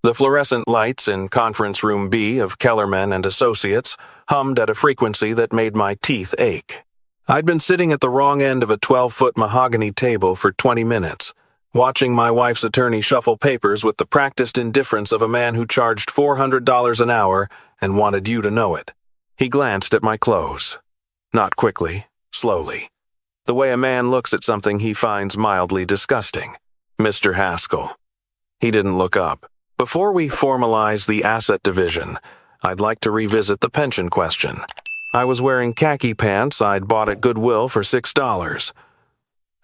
The fluorescent lights in Conference Room B of Kellerman and Associates hummed at a frequency that made my teeth ache. I'd been sitting at the wrong end of a 12-foot mahogany table for 20 minutes, watching my wife's attorney shuffle papers with the practiced indifference of a man who charged $400 an hour and wanted you to know it. He glanced at my clothes. Not quickly, slowly. The way a man looks at something he finds mildly disgusting. Mr. Haskell. He didn't look up. Before we formalize the asset division, I'd like to revisit the pension question. I was wearing khaki pants I'd bought at Goodwill for $6.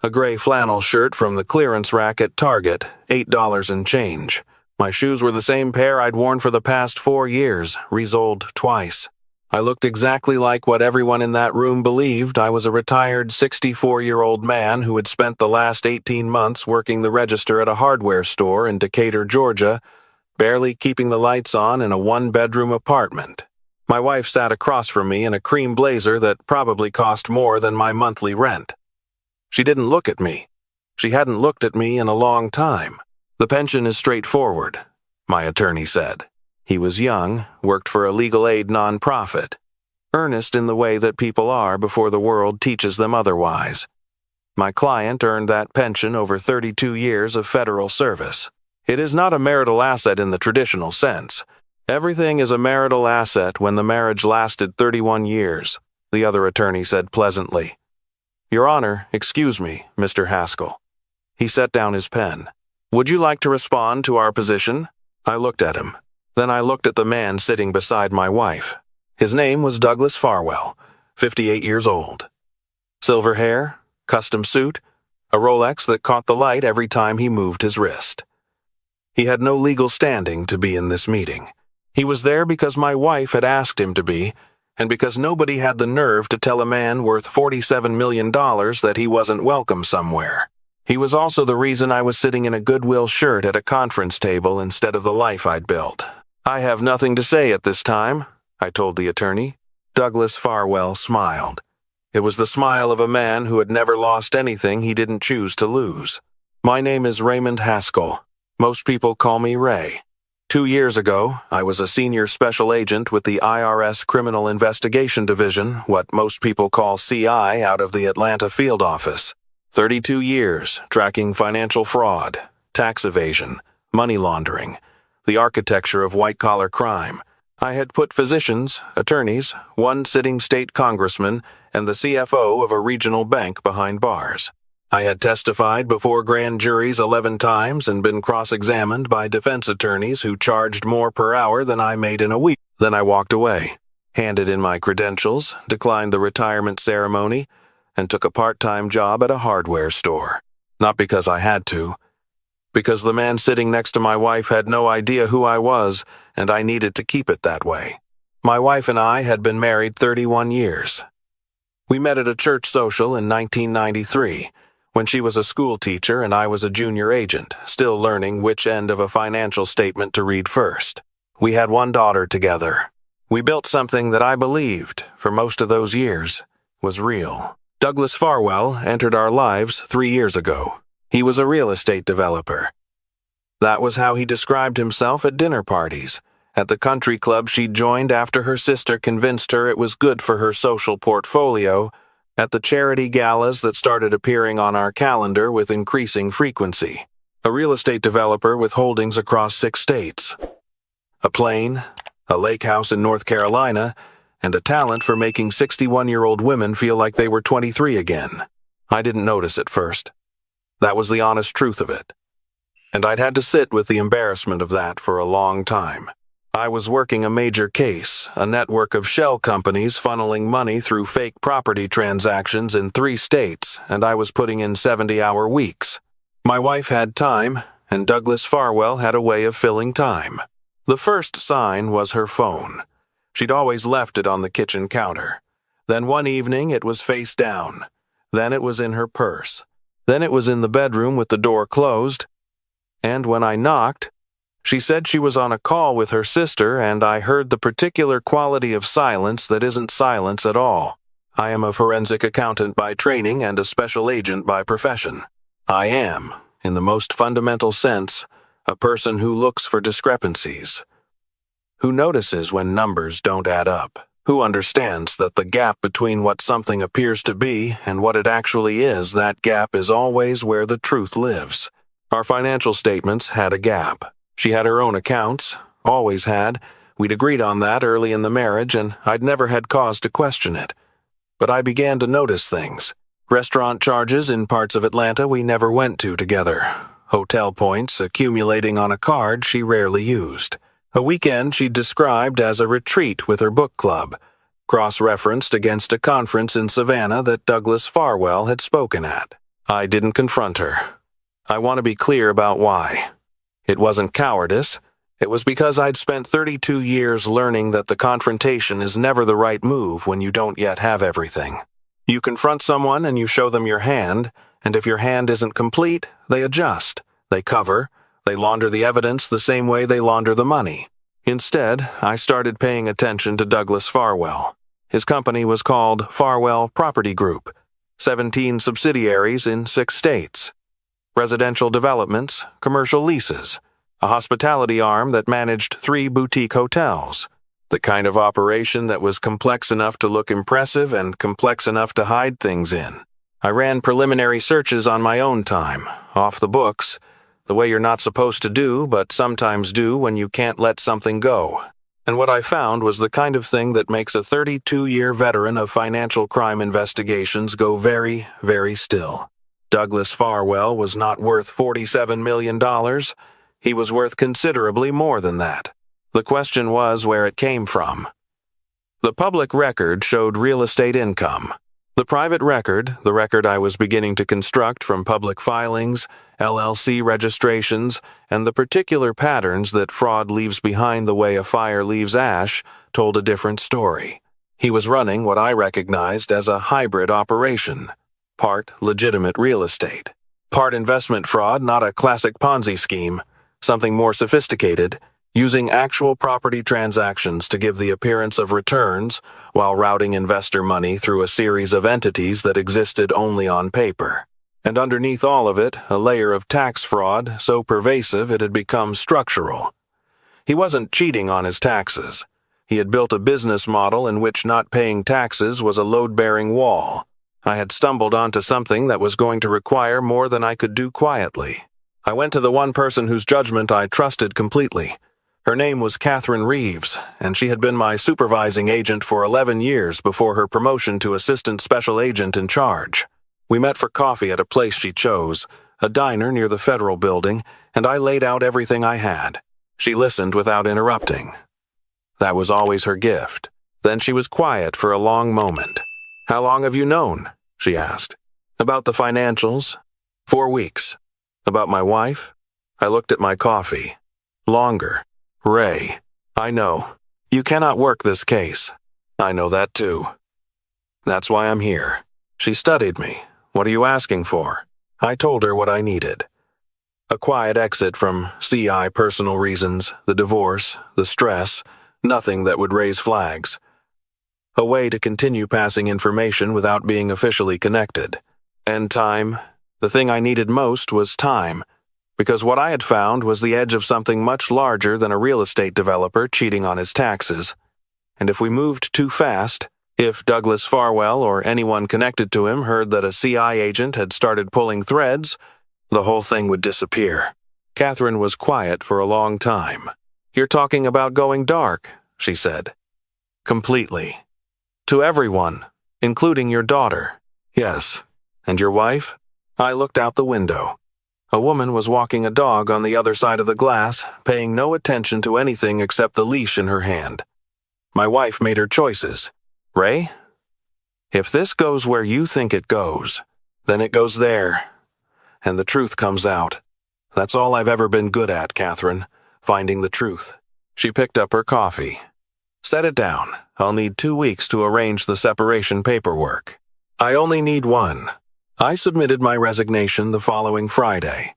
A gray flannel shirt from the clearance rack at Target, $8 and change. My shoes were the same pair I'd worn for the past 4 years, resoled twice. I looked exactly like what everyone in that room believed. I was a retired 64-year-old man who had spent the last 18 months working the register at a hardware store in Decatur, Georgia, barely keeping the lights on in a one-bedroom apartment. My wife sat across from me in a cream blazer that probably cost more than my monthly rent. She didn't look at me. She hadn't looked at me in a long time. The pension is straightforward, my attorney said. He was young, worked for a legal aid nonprofit, earnest in the way that people are before the world teaches them otherwise. My client earned that pension over 32 years of federal service. It is not a marital asset in the traditional sense. Everything is a marital asset when the marriage lasted 31 years, the other attorney said pleasantly. Your Honor, excuse me, Mr. Haskell. He set down his pen. Would you like to respond to our position? I looked at him. Then I looked at the man sitting beside my wife. His name was Douglas Farwell, 58 years old. Silver hair, custom suit, a Rolex that caught the light every time he moved his wrist. He had no legal standing to be in this meeting. He was there because my wife had asked him to be, and because nobody had the nerve to tell a man worth $47 million that he wasn't welcome somewhere. He was also the reason I was sitting in a Goodwill shirt at a conference table instead of the life I'd built. I have nothing to say at this time, I told the attorney. Douglas Farwell smiled. It was the smile of a man who had never lost anything he didn't choose to lose. My name is Raymond Haskell. Most people call me Ray. 2 years ago, I was a senior special agent with the IRS Criminal Investigation Division, what most people call CI, out of the Atlanta field office. 32 years, tracking financial fraud, tax evasion, money laundering, the architecture of white-collar crime. I had put physicians, attorneys, one sitting state congressman, and the CFO of a regional bank behind bars. I had testified before grand juries 11 times and been cross-examined by defense attorneys who charged more per hour than I made in a week. Then I walked away, handed in my credentials, declined the retirement ceremony, and took a part-time job at a hardware store. Not because I had to, because the man sitting next to my wife had no idea who I was, and I needed to keep it that way. My wife and I had been married 31 years. We met at a church social in 1993, when she was a school teacher and I was a junior agent, still learning which end of a financial statement to read first. We had one daughter together. We built something that I believed, for most of those years, was real. Douglas Farwell entered our lives 3 years ago. He was a real estate developer. That was how he described himself at dinner parties, at the country club she'd joined after her sister convinced her it was good for her social portfolio, at the charity galas that started appearing on our calendar with increasing frequency. A real estate developer with holdings across 6 states. A plane, a lake house in North Carolina, and a talent for making 61-year-old women feel like they were 23 again. I didn't notice at first. That was the honest truth of it. And I'd had to sit with the embarrassment of that for a long time. I was working a major case, a network of shell companies funneling money through fake property transactions in 3 states, and I was putting in 70-hour weeks. My wife had time, and Douglas Farwell had a way of filling time. The first sign was her phone. She'd always left it on the kitchen counter. Then one evening it was face down. Then it was in her purse. Then it was in the bedroom with the door closed. And when I knocked, she said she was on a call with her sister, and I heard the particular quality of silence that isn't silence at all. I am a forensic accountant by training and a special agent by profession. I am, in the most fundamental sense, a person who looks for discrepancies, who notices when numbers don't add up, who understands that the gap between what something appears to be and what it actually is, that gap is always where the truth lives. Our financial statements had a gap. She had her own accounts, always had. We'd agreed on that early in the marriage, and I'd never had cause to question it. But I began to notice things. Restaurant charges in parts of Atlanta we never went to together. Hotel points accumulating on a card she rarely used. A weekend she'd described as a retreat with her book club, cross-referenced against a conference in Savannah that Douglas Farwell had spoken at. I didn't confront her. I want to be clear about why. It wasn't cowardice. It was because I'd spent 32 years learning that the confrontation is never the right move when you don't yet have everything. You confront someone and you show them your hand, and if your hand isn't complete, they adjust, they cover, they launder the evidence the same way they launder the money. Instead, I started paying attention to Douglas Farwell. His company was called Farwell Property Group, 17 subsidiaries in 6 states. Residential developments, commercial leases, a hospitality arm that managed 3 boutique hotels, the kind of operation that was complex enough to look impressive and complex enough to hide things in. I ran preliminary searches on my own time, off the books, the way you're not supposed to do but sometimes do when you can't let something go. And what I found was the kind of thing that makes a 32-year veteran of financial crime investigations go very, very still. Douglas Farwell was not worth $47 million. He was worth considerably more than that. The question was where it came from. The public record showed real estate income. The private record, the record I was beginning to construct from public filings, LLC registrations, and the particular patterns that fraud leaves behind the way a fire leaves ash, told a different story. He was running what I recognized as a hybrid operation. Part legitimate real estate. Part investment fraud, not a classic Ponzi scheme. Something more sophisticated, using actual property transactions to give the appearance of returns while routing investor money through a series of entities that existed only on paper. And underneath all of it, a layer of tax fraud so pervasive it had become structural. He wasn't cheating on his taxes. He had built a business model in which not paying taxes was a load-bearing wall. I had stumbled onto something that was going to require more than I could do quietly. I went to the one person whose judgment I trusted completely. Her name was Catherine Reeves, and she had been my supervising agent for 11 years before her promotion to assistant special agent in charge. We met for coffee at a place she chose, a diner near the Federal Building, and I laid out everything I had. She listened without interrupting. That was always her gift. Then she was quiet for a long moment. "How long have you known?" she asked. "About the financials?" "4 weeks." "About my wife?" I looked at my coffee. "Longer." "Ray, I know. You cannot work this case." "I know that too." "That's why I'm here." She studied me. "What are you asking for?" I told her what I needed. A quiet exit from CI personal reasons, the divorce, the stress, nothing that would raise flags. A way to continue passing information without being officially connected. And time. The thing I needed most was time, because what I had found was the edge of something much larger than a real estate developer cheating on his taxes. And if we moved too fast, if Douglas Farwell or anyone connected to him heard that a CI agent had started pulling threads, the whole thing would disappear. Catherine was quiet for a long time. "You're talking about going dark," she said. "Completely. To everyone, including your daughter." "Yes. And your wife?" I looked out the window. A woman was walking a dog on the other side of the glass, paying no attention to anything except the leash in her hand. My wife made her choices. "Ray, if this goes where you think it goes, then it goes there. And the truth comes out. That's all I've ever been good at, Catherine, finding the truth." She picked up her coffee. "Set it down. I'll need 2 weeks to arrange the separation paperwork." "I only need 1. I submitted my resignation the following Friday.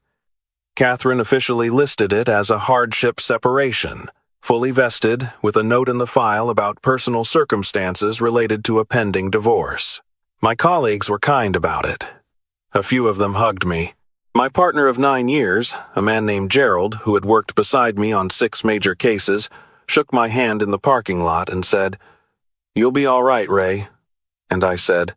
Catherine officially listed it as a hardship separation, fully vested, with a note in the file about personal circumstances related to a pending divorce. My colleagues were kind about it. A few of them hugged me. My partner of 9 years, a man named Gerald, who had worked beside me on 6 major cases, shook my hand in the parking lot and said, "You'll be all right, Ray." And I said,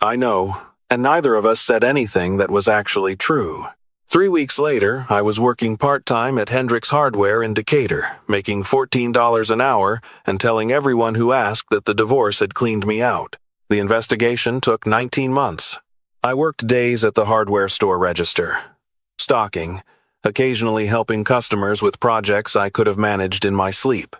"I know," and neither of us said anything that was actually true. 3 weeks later, I was working part-time at Hendrick's Hardware in Decatur, making $14 an hour and telling everyone who asked that the divorce had cleaned me out. The investigation took 19 months. I worked days at the hardware store register, stocking, occasionally helping customers with projects I could have managed in my sleep.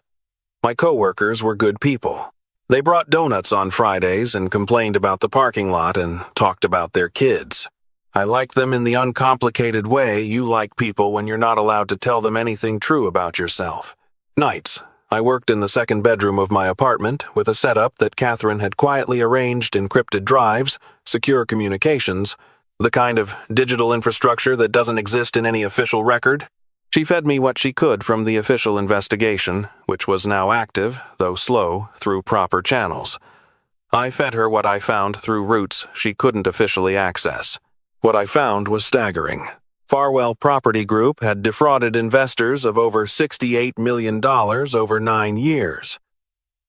My coworkers were good people. They brought donuts on Fridays and complained about the parking lot and talked about their kids. I liked them in the uncomplicated way you like people when you're not allowed to tell them anything true about yourself. Nights, I worked in the second bedroom of my apartment with a setup that Catherine had quietly arranged: encrypted drives, secure communications, the kind of digital infrastructure that doesn't exist in any official record. She fed me what she could from the official investigation, which was now active, though slow, through proper channels. I fed her what I found through routes she couldn't officially access. What I found was staggering. Farwell Property Group had defrauded investors of over $68 million over 9 years.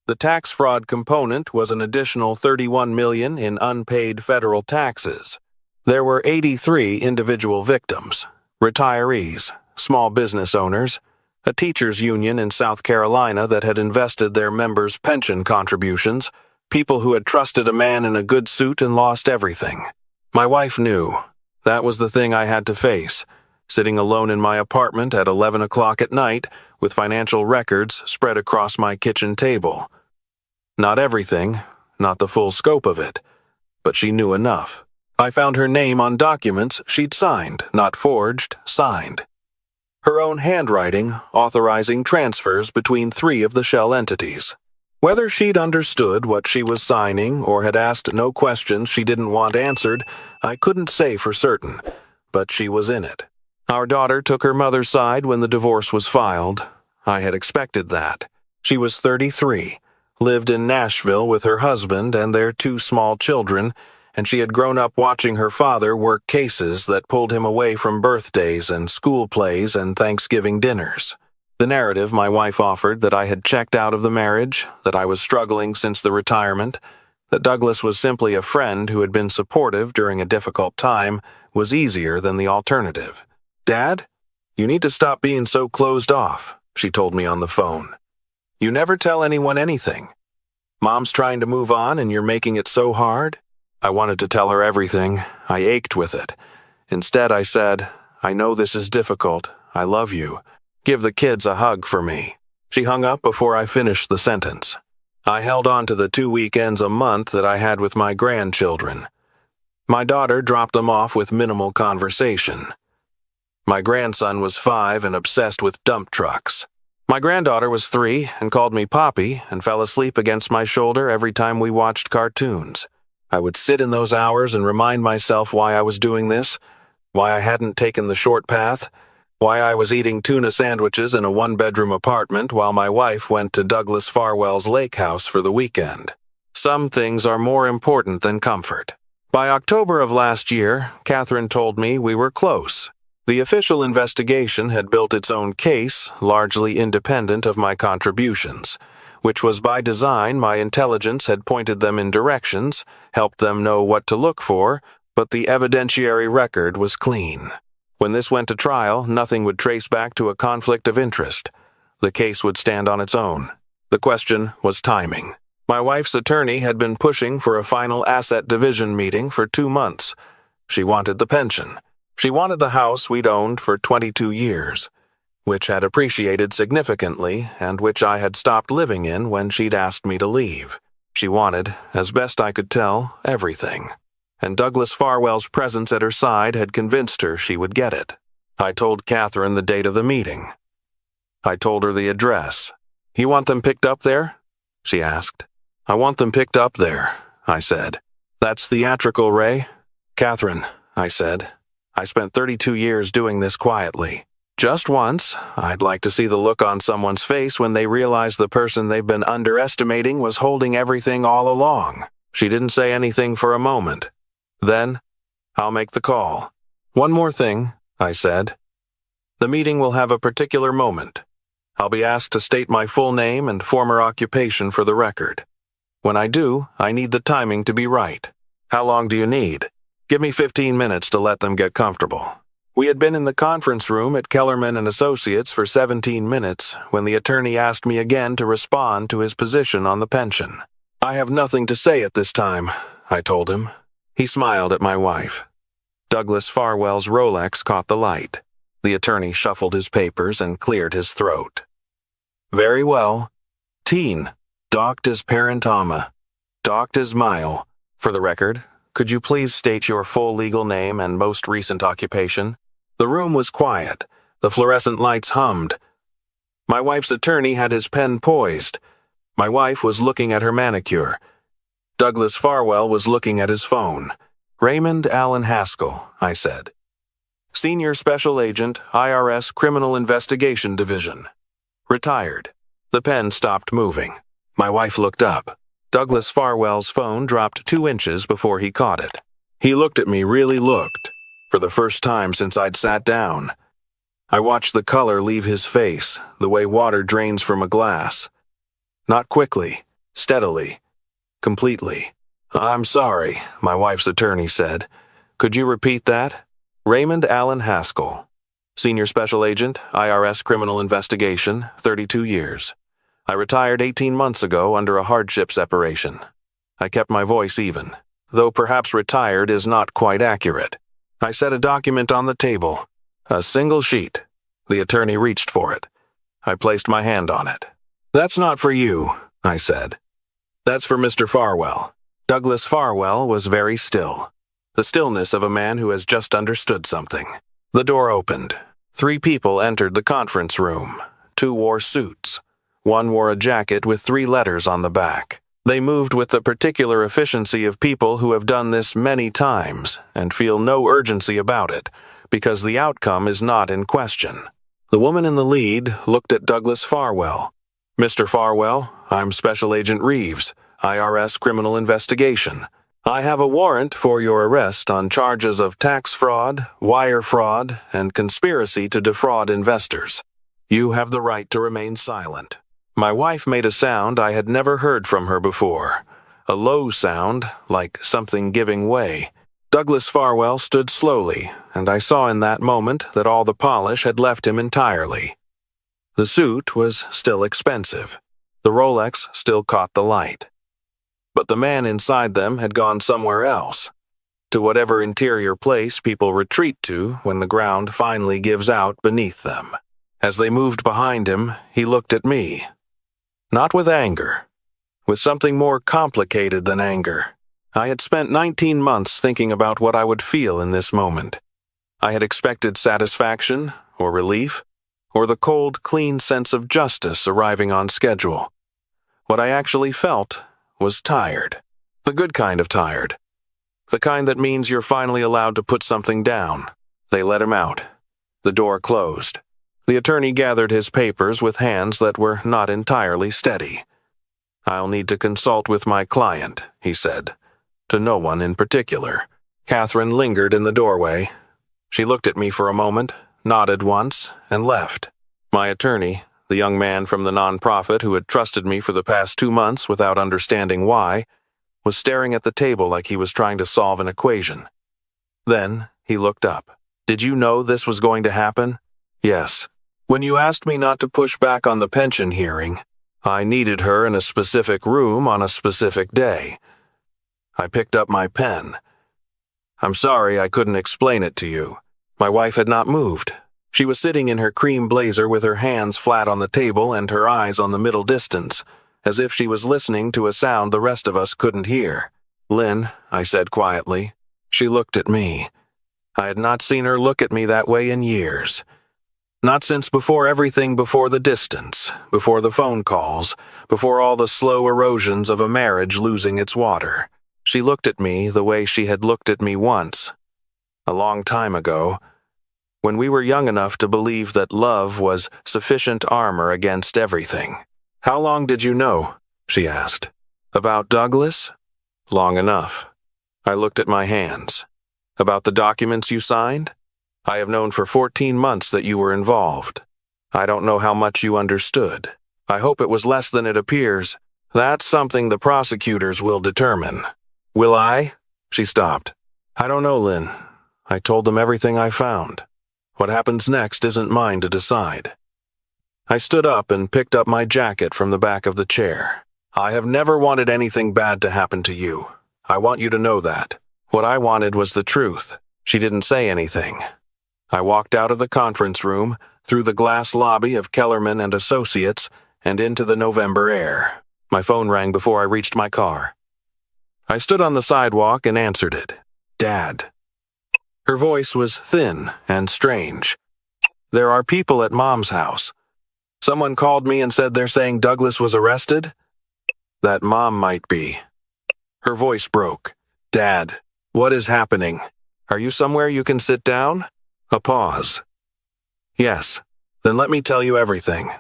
The tax fraud component was an additional $31 million in unpaid federal taxes. There were 83 individual victims: retirees, small business owners, a teachers' union in South Carolina that had invested their members' pension contributions, people who had trusted a man in a good suit and lost everything. My wife knew. That was the thing I had to face, sitting alone in my apartment at 11 o'clock at night with financial records spread across my kitchen table. Not everything, not the full scope of it, but she knew enough. I found her name on documents she'd signed, not forged, signed. Her own handwriting authorizing transfers between 3 of the shell entities. Whether she'd understood what she was signing or had asked no questions she didn't want answered, I couldn't say for certain, but she was in it. Our daughter took her mother's side when the divorce was filed. I had expected that. She was 33, lived in Nashville with her husband and their 2 small children, and she had grown up watching her father work cases that pulled him away from birthdays and school plays and Thanksgiving dinners. The narrative my wife offered that I had checked out of the marriage, that I was struggling since the retirement, that Douglas was simply a friend who had been supportive during a difficult time, was easier than the alternative. "Dad, you need to stop being so closed off," she told me on the phone. "You never tell anyone anything. Mom's trying to move on and you're making it so hard." I wanted to tell her everything. I ached with it. Instead, I said, "I know this is difficult. I love you. Give the kids a hug for me." She hung up before I finished the sentence. I held on to the 2 weekends a month that I had with my grandchildren. My daughter dropped them off with minimal conversation. My grandson was 5 and obsessed with dump trucks. My granddaughter was 3 and called me Poppy and fell asleep against my shoulder every time we watched cartoons. I would sit in those hours and remind myself why I was doing this, why I hadn't taken the short path, why I was eating tuna sandwiches in a 1-bedroom apartment while my wife went to Douglas Farwell's lake house for the weekend. Some things are more important than comfort. By October of last year, Catherine told me we were close. The official investigation had built its own case, largely independent of my contributions, which was by design. My intelligence had pointed them in directions, helped them know what to look for, but the evidentiary record was clean. When this went to trial, nothing would trace back to a conflict of interest. The case would stand on its own. The question was timing. My wife's attorney had been pushing for a final asset division meeting for 2 months. She wanted the pension. She wanted the house we'd owned for 22 years, which had appreciated significantly and which I had stopped living in when she'd asked me to leave. She wanted, as best I could tell, everything. And Douglas Farwell's presence at her side had convinced her she would get it. I told Catherine the date of the meeting. I told her the address. "You want them picked up there?" she asked. "I want them picked up there," I said. "That's theatrical, Ray." "Catherine," I said, "I spent 32 years doing this quietly. Just once, I'd like to see the look on someone's face when they realize the person they've been underestimating was holding everything all along." She didn't say anything for a moment. Then, "I'll make the call. One more thing, I said. The meeting will have a particular moment. I'll be asked to state my full name and former occupation for the record. When I do, I need the timing to be right. How long do you need? Give me 15 minutes to let them get comfortable. We had been in the conference room at Kellerman and Associates for 17 minutes when the attorney asked me again to respond to his position on the pension. I have nothing to say at this time, I told him. He smiled at my wife. Douglas Farwell's Rolex caught the light. The attorney shuffled his papers and cleared his throat. Very well. Teen. Docked as parentama. Docked as mile. For the record, could you please state your full legal name and most recent occupation? The room was quiet. The fluorescent lights hummed. My wife's attorney had his pen poised. My wife was looking at her manicure. Douglas Farwell was looking at his phone. Raymond Allen Haskell, I said. Senior Special Agent, IRS Criminal Investigation Division. Retired. The pen stopped moving. My wife looked up. Douglas Farwell's phone dropped 2 inches before he caught it. He looked at me, really looked, for the first time since I'd sat down. I watched the color leave his face, the way water drains from a glass. Not quickly, steadily, completely. I'm sorry, my wife's attorney said. Could you repeat that? Raymond Allen Haskell. Senior Special Agent, IRS Criminal Investigation, 32 years. I retired 18 months ago under a hardship separation. I kept my voice even, though perhaps retired is not quite accurate. I set a document on the table. A single sheet. The attorney reached for it. I placed my hand on it. That's not for you, I said. That's for Mr. Farwell. Douglas Farwell was very still. The stillness of a man who has just understood something. The door opened. 3 people entered the conference room. 2 wore suits. 1 wore a jacket with 3 letters on the back. They moved with the particular efficiency of people who have done this many times and feel no urgency about it, because the outcome is not in question. The woman in the lead looked at Douglas Farwell. Mr. Farwell, I'm Special Agent Reeves, IRS Criminal Investigation. I have a warrant for your arrest on charges of tax fraud, wire fraud, and conspiracy to defraud investors. You have the right to remain silent. My wife made a sound I had never heard from her before. A low sound, like something giving way. Douglas Farwell stood slowly, and I saw in that moment that all the polish had left him entirely. The suit was still expensive. The Rolex still caught the light. But the man inside them had gone somewhere else, to whatever interior place people retreat to when the ground finally gives out beneath them. As they moved behind him, he looked at me. Not with anger, with something more complicated than anger. I had spent 19 months thinking about what I would feel in this moment. I had expected satisfaction, or relief, or the cold, clean sense of justice arriving on schedule. What I actually felt was tired. The good kind of tired. The kind that means you're finally allowed to put something down. They let him out. The door closed. The attorney gathered his papers with hands that were not entirely steady. I'll need to consult with my client, he said. To no one in particular. Catherine lingered in the doorway. She looked at me for a moment, nodded once, and left. My attorney, the young man from the nonprofit who had trusted me for the past 2 months without understanding why, was staring at the table like he was trying to solve an equation. Then he looked up. Did you know this was going to happen? Yes. When you asked me not to push back on the pension hearing, I needed her in a specific room on a specific day. I picked up my pen. I'm sorry I couldn't explain it to you. My wife had not moved. She was sitting in her cream blazer with her hands flat on the table and her eyes on the middle distance, as if she was listening to a sound the rest of us couldn't hear. Lynn, I said quietly. She looked at me. I had not seen her look at me that way in years. Not since before everything before the distance, before the phone calls, before all the slow erosions of a marriage losing its water. She looked at me the way she had looked at me once, a long time ago, when we were young enough to believe that love was sufficient armor against everything. How long did you know? She asked. About Douglas? Long enough. I looked at my hands. About the documents you signed? I have known for 14 months that you were involved. I don't know how much you understood. I hope it was less than it appears. That's something the prosecutors will determine. Will I? She stopped. I don't know, Lynn. I told them everything I found. What happens next isn't mine to decide. I stood up and picked up my jacket from the back of the chair. I have never wanted anything bad to happen to you. I want you to know that. What I wanted was the truth. She didn't say anything. I walked out of the conference room, through the glass lobby of Kellerman and Associates, and into the November air. My phone rang before I reached my car. I stood on the sidewalk and answered it. Dad. Her voice was thin and strange. There are people at Mom's house. Someone called me and said they're saying Douglas was arrested? That Mom might be. Her voice broke. Dad, what is happening? Are you somewhere you can sit down? A pause. Yes. Then let me tell you everything.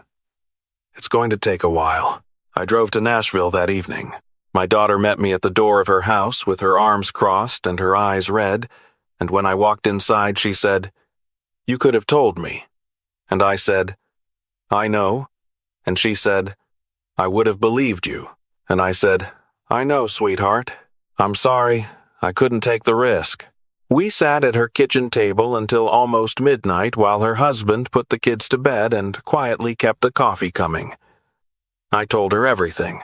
It's going to take a while. I drove to Nashville that evening. My daughter met me at the door of her house with her arms crossed and her eyes red, and when I walked inside she said, You could have told me. And I said, I know. And she said, I would have believed you. And I said, I know, sweetheart. I'm sorry. I couldn't take the risk. We sat at her kitchen table until almost midnight while her husband put the kids to bed and quietly kept the coffee coming. I told her everything.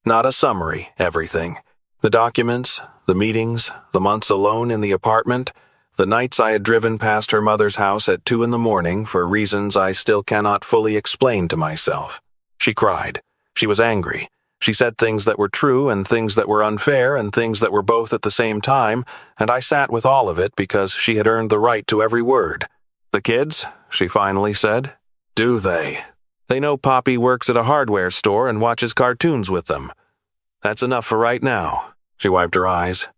Not a summary, everything. The documents, the meetings, the months alone in the apartment, the nights I had driven past her mother's house at 2 a.m. for reasons I still cannot fully explain to myself. She cried. She was angry. She said things that were true and things that were unfair and things that were both at the same time, and I sat with all of it because she had earned the right to every word. The kids, she finally said. Do they? They know Poppy works at a hardware store and watches cartoons with them. That's enough for right now. She wiped her eyes.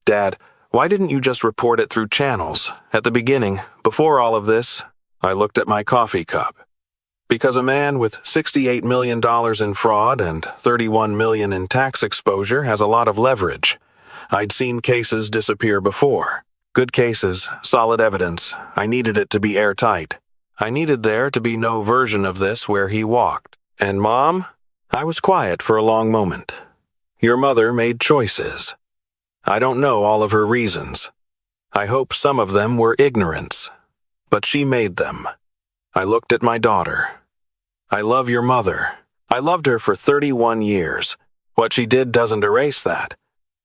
Dad, why didn't you just report it through channels? At the beginning, before all of this, I looked at my coffee cup. Because a man with $68 million in fraud and $31 million in tax exposure has a lot of leverage. I'd seen cases disappear before. Good cases, solid evidence. I needed it to be airtight. I needed there to be no version of this where he walked. And Mom? I was quiet for a long moment. Your mother made choices. I don't know all of her reasons. I hope some of them were ignorance. But she made them. I looked at my daughter. I love your mother. I loved her for 31 years. What she did doesn't erase that.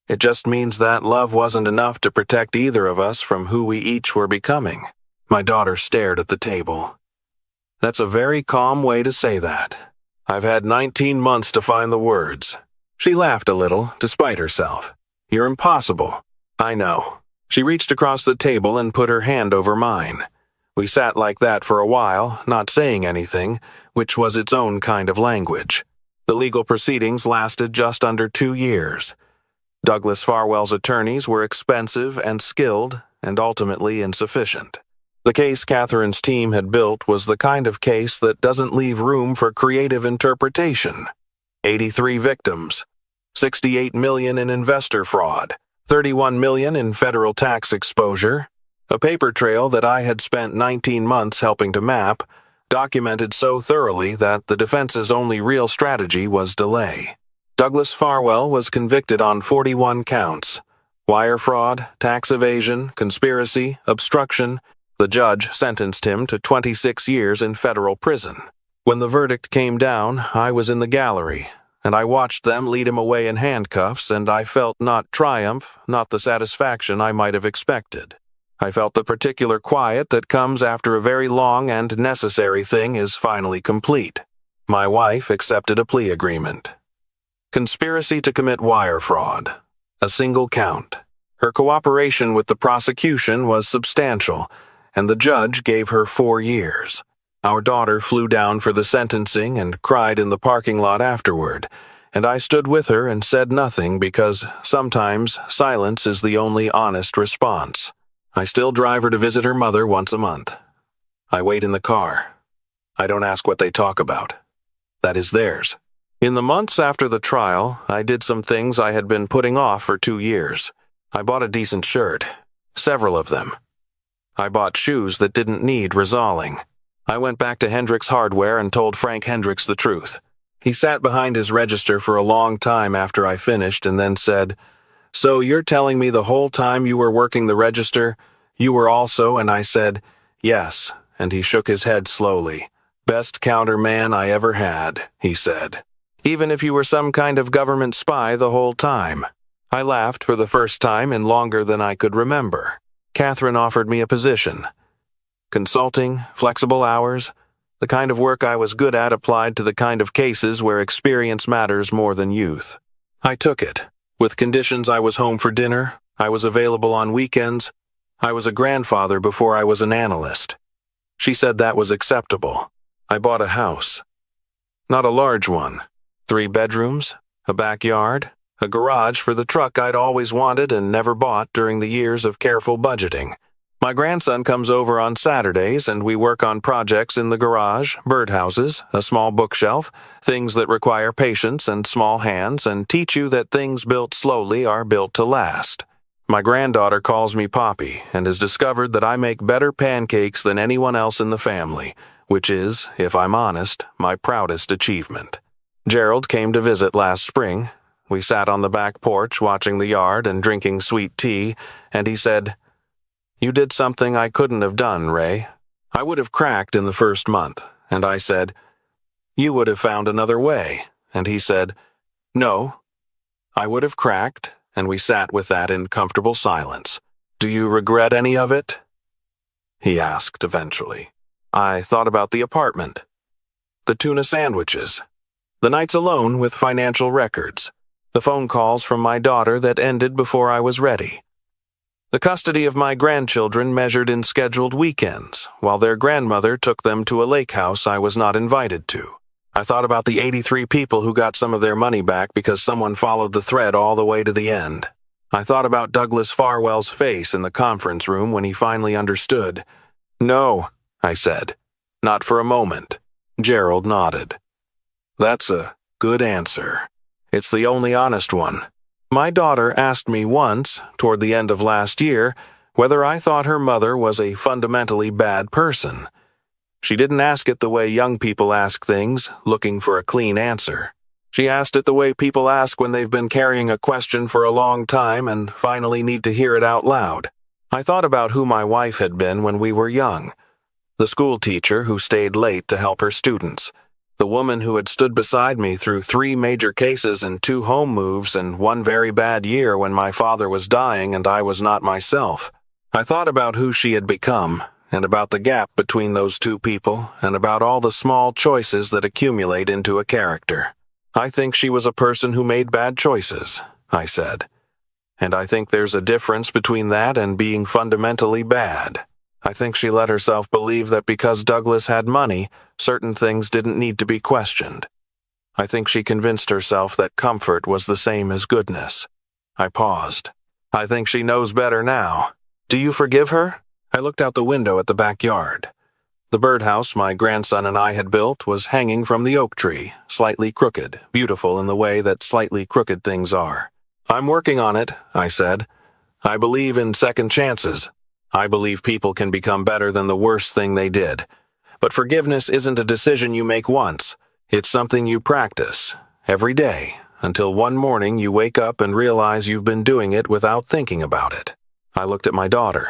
It just means that love wasn't enough to protect either of us from who we each were becoming. My daughter stared at the table. That's a very calm way to say that. I've had 19 months to find the words. She laughed a little, despite herself. You're impossible. I know. She reached across the table and put her hand over mine. We sat like that for a while, not saying anything, which was its own kind of language. The legal proceedings lasted just under 2 years. Douglas Farwell's attorneys were expensive and skilled, and ultimately insufficient. The case Catherine's team had built was the kind of case that doesn't leave room for creative interpretation. 83 victims, $68 million in investor fraud, $31 million in federal tax exposure, a paper trail that I had spent 19 months helping to map, documented so thoroughly that the defense's only real strategy was delay. Douglas Farwell was convicted on 41 counts: wire fraud, tax evasion, conspiracy, obstruction. The judge sentenced him to 26 years in federal prison. When the verdict came down, I was in the gallery, and I watched them lead him away in handcuffs, and I felt not triumph, not the satisfaction I might have expected. I felt the particular quiet that comes after a very long and necessary thing is finally complete. My wife accepted a plea agreement. Conspiracy to commit wire fraud. A single count. Her cooperation with the prosecution was substantial, and the judge gave her 4 years. Our daughter flew down for the sentencing and cried in the parking lot afterward, and I stood with her and said nothing because sometimes silence is the only honest response. I still drive her to visit her mother once a month. I wait in the car. I don't ask what they talk about. That is theirs. In the months after the trial, I did some things I had been putting off for 2 years. I bought a decent shirt. Several of them. I bought shoes that didn't need resoling. I went back to Hendricks Hardware and told Frank Hendricks the truth. He sat behind his register for a long time after I finished and then said, "So you're telling me the whole time you were working the register, you were also?" And I said, "Yes," and he shook his head slowly. "Best counterman I ever had," he said. "Even if you were some kind of government spy the whole time." I laughed for the first time in longer than I could remember. Catherine offered me a position. Consulting, flexible hours, the kind of work I was good at applied to the kind of cases where experience matters more than youth. I took it. With conditions I was home for dinner, I was available on weekends, I was a grandfather before I was an analyst. She said that was acceptable. I bought a house. Not a large one. 3 bedrooms, a backyard, a garage for the truck I'd always wanted and never bought during the years of careful budgeting. My grandson comes over on Saturdays and we work on projects in the garage, birdhouses, a small bookshelf, things that require patience and small hands and teach you that things built slowly are built to last. My granddaughter calls me Poppy and has discovered that I make better pancakes than anyone else in the family, which is, if I'm honest, my proudest achievement. Gerald came to visit last spring. We sat on the back porch watching the yard and drinking sweet tea, and he said, "You did something I couldn't have done, Ray. I would have cracked in the first month." And I said, "You would have found another way." And he said, "No, I would have cracked," and we sat with that in comfortable silence. "Do you regret any of it?" he asked eventually. I thought about the apartment, the tuna sandwiches, the nights alone with financial records, the phone calls from my daughter that ended before I was ready. The custody of my grandchildren measured in scheduled weekends, while their grandmother took them to a lake house I was not invited to. I thought about the 83 people who got some of their money back because someone followed the thread all the way to the end. I thought about Douglas Farwell's face in the conference room when he finally understood. "No," I said. "Not for a moment." Gerald nodded. "That's a good answer. It's the only honest one. My daughter asked me once, toward the end of last year, whether I thought her mother was a fundamentally bad person. She didn't ask it the way young people ask things, looking for a clean answer. She asked it the way people ask when they've been carrying a question for a long time and finally need to hear it out loud. I thought about who my wife had been when we were young. The school teacher who stayed late to help her students. The woman who had stood beside me through 3 major cases and 2 home moves and 1 very bad year when my father was dying and I was not myself. I thought about who she had become, and about the gap between those 2 people, and about all the small choices that accumulate into a character. "I think she was a person who made bad choices," I said. "And I think there's a difference between that and being fundamentally bad. I think she let herself believe that because Douglas had money, certain things didn't need to be questioned. I think she convinced herself that comfort was the same as goodness." I paused. "I think she knows better now. Do you forgive her?" I looked out the window at the backyard. The birdhouse my grandson and I had built was hanging from the oak tree, slightly crooked, beautiful in the way that slightly crooked things are. "I'm working on it," I said. "I believe in second chances. I believe people can become better than the worst thing they did. But forgiveness isn't a decision you make once. It's something you practice, every day, until one morning you wake up and realize you've been doing it without thinking about it." I looked at my daughter.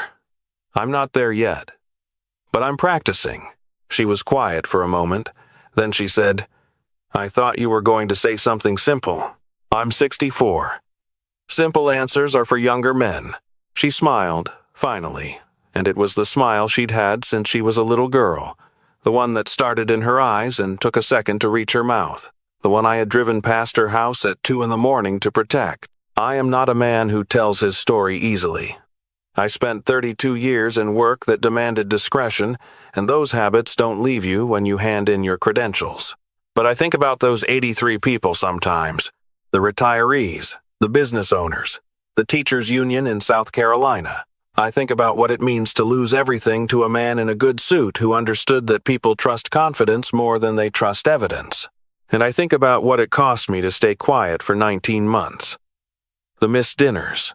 "I'm not there yet, but I'm practicing." She was quiet for a moment. Then she said, "I thought you were going to say something simple. I'm 64. Simple answers are for younger men." She smiled, finally, and it was the smile she'd had since she was a little girl, the one that started in her eyes and took a second to reach her mouth, the one I had driven past her house at 2 a.m. to protect. I am not a man who tells his story easily. I spent 32 years in work that demanded discretion, and those habits don't leave you when you hand in your credentials. But I think about those 83 people sometimes, the retirees, the business owners, the teachers' union in South Carolina. I think about what it means to lose everything to a man in a good suit who understood that people trust confidence more than they trust evidence. And I think about what it cost me to stay quiet for 19 months. The missed dinners.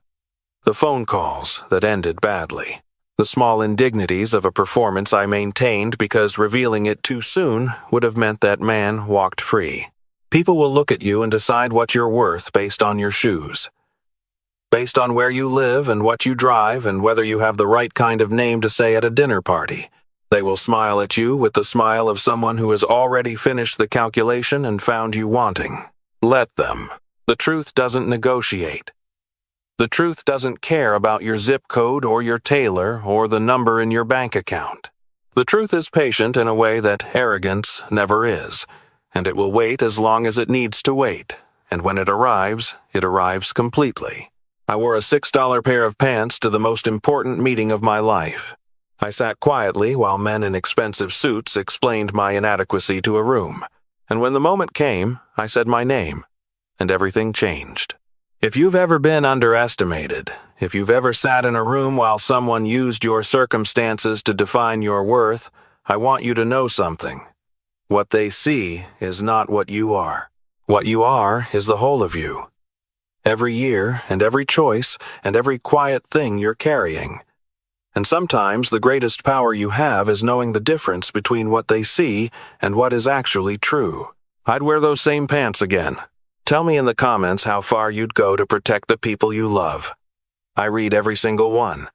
The phone calls that ended badly. The small indignities of a performance I maintained because revealing it too soon would have meant that man walked free. People will look at you and decide what you're worth based on your shoes. Based on where you live and what you drive and whether you have the right kind of name to say at a dinner party. They will smile at you with the smile of someone who has already finished the calculation and found you wanting. Let them. The truth doesn't negotiate. The truth doesn't care about your zip code or your tailor or the number in your bank account. The truth is patient in a way that arrogance never is, and it will wait as long as it needs to wait, and when it arrives completely. I wore a $6 pair of pants to the most important meeting of my life. I sat quietly while men in expensive suits explained my inadequacy to a room, and when the moment came, I said my name, and everything changed. If you've ever been underestimated, if you've ever sat in a room while someone used your circumstances to define your worth, I want you to know something. What they see is not what you are. What you are is the whole of you. Every year and every choice and every quiet thing you're carrying. And sometimes the greatest power you have is knowing the difference between what they see and what is actually true. I'd wear those same pants again. Tell me in the comments how far you'd go to protect the people you love. I read every single one.